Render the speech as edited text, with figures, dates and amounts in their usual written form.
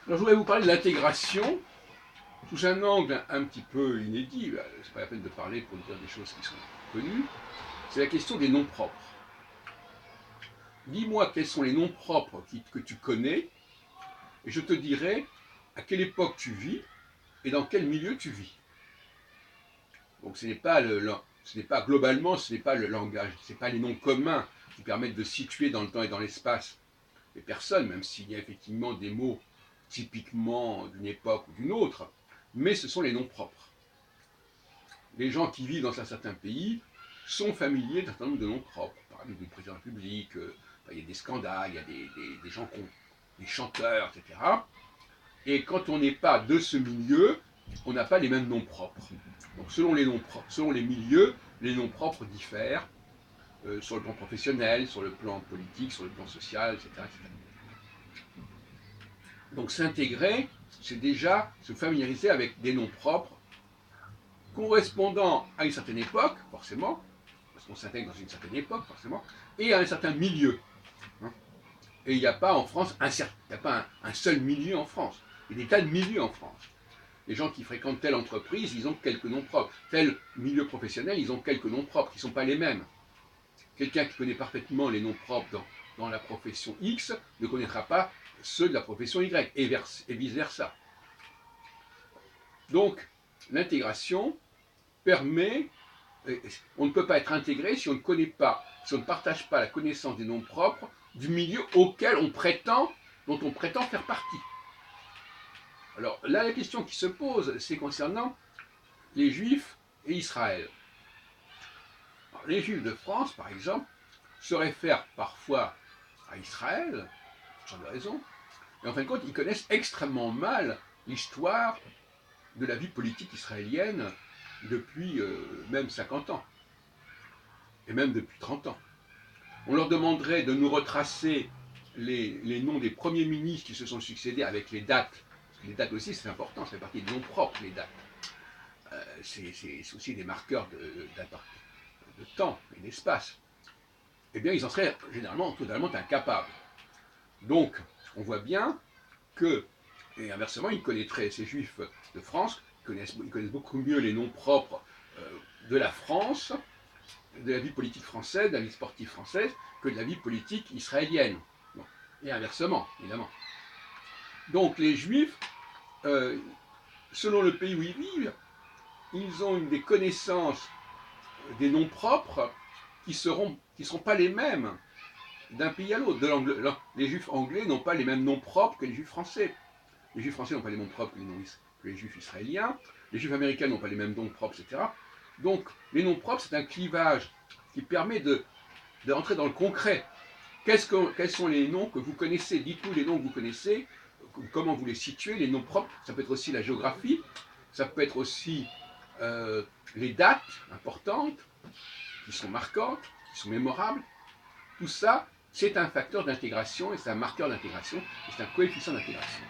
Alors, je voudrais vous parler de l'intégration sous un angle un petit peu inédit. C'est pas la peine de parler pour dire des choses qui sont connues. C'est la question des noms propres. Dis-moi quels sont les noms propres que tu connais, et je te dirai à quelle époque tu vis et dans quel milieu tu vis. Donc ce n'est pas globalement, ce n'est pas le langage, ce n'est pas les noms communs qui permettent de situer dans le temps et dans l'espace les personnes, même s'il y a effectivement des mots typiquement d'une époque ou d'une autre, mais ce sont les noms propres. Les gens qui vivent dans un certain pays sont familiers d'un certain nombre de noms propres. Par exemple, du président de la République, il y a des scandales, il y a des gens qui ont des chanteurs, etc. Et quand on n'est pas de ce milieu, on n'a pas les mêmes noms propres. Donc selon les milieux, les noms propres diffèrent sur le plan professionnel, sur le plan politique, sur le plan social, etc. etc. Donc s'intégrer, c'est déjà se familiariser avec des noms propres correspondant à une certaine époque, forcément, parce qu'on s'intègre dans une certaine époque, forcément, et à un certain milieu. Et il n'y a pas en France un seul milieu en France. Il y a des tas de milieux en France. Les gens qui fréquentent telle entreprise, ils ont quelques noms propres. Tel milieu professionnel, ils ont quelques noms propres qui ne sont pas les mêmes. Quelqu'un qui connaît parfaitement les noms propres dans la profession X ne connaîtra pas ceux de la profession Y, et vice-versa. Donc, l'intégration permet, on ne peut pas être intégré si on ne connaît pas, si on ne partage pas la connaissance des noms propres du milieu auquel dont on prétend faire partie. Alors là, la question qui se pose, c'est concernant les Juifs et Israël. Alors, les Juifs de France, par exemple, se réfèrent parfois à Israël, sans de raison, mais en fin de compte, ils connaissent extrêmement mal l'histoire de la vie politique israélienne depuis même 50 ans, et même depuis 30 ans. On leur demanderait de nous retracer les noms des premiers ministres qui se sont succédés avec les dates, parce que les dates aussi c'est important, ça fait partie des noms propres, les dates. C'est aussi des marqueurs de temps et d'espace. Eh bien, ils en seraient généralement totalement incapables. Donc, on voit bien que, et inversement, ils connaîtraient, ces juifs de France, ils connaissent beaucoup mieux les noms propres de la France, de la vie politique française, de la vie sportive française, que de la vie politique israélienne. Bon. Et inversement, évidemment. Donc les juifs, selon le pays où ils vivent, ils ont des connaissances des noms propres qui seront pas les mêmes d'un pays à l'autre. Les juifs anglais n'ont pas les mêmes noms propres que les juifs français. Les juifs français n'ont pas les noms propres que les juifs israéliens. Les juifs américains n'ont pas les mêmes noms propres, etc. Donc, les noms propres, c'est un clivage qui permet d'entrer dans le concret. Quels sont les noms que vous connaissez? Dites-nous les noms que vous connaissez, comment vous les situez, les noms propres. Ça peut être aussi la géographie, ça peut être aussi les dates importantes, qui sont marquantes, qui sont mémorables. Tout ça, c'est un facteur d'intégration et c'est un marqueur d'intégration et c'est un coefficient d'intégration.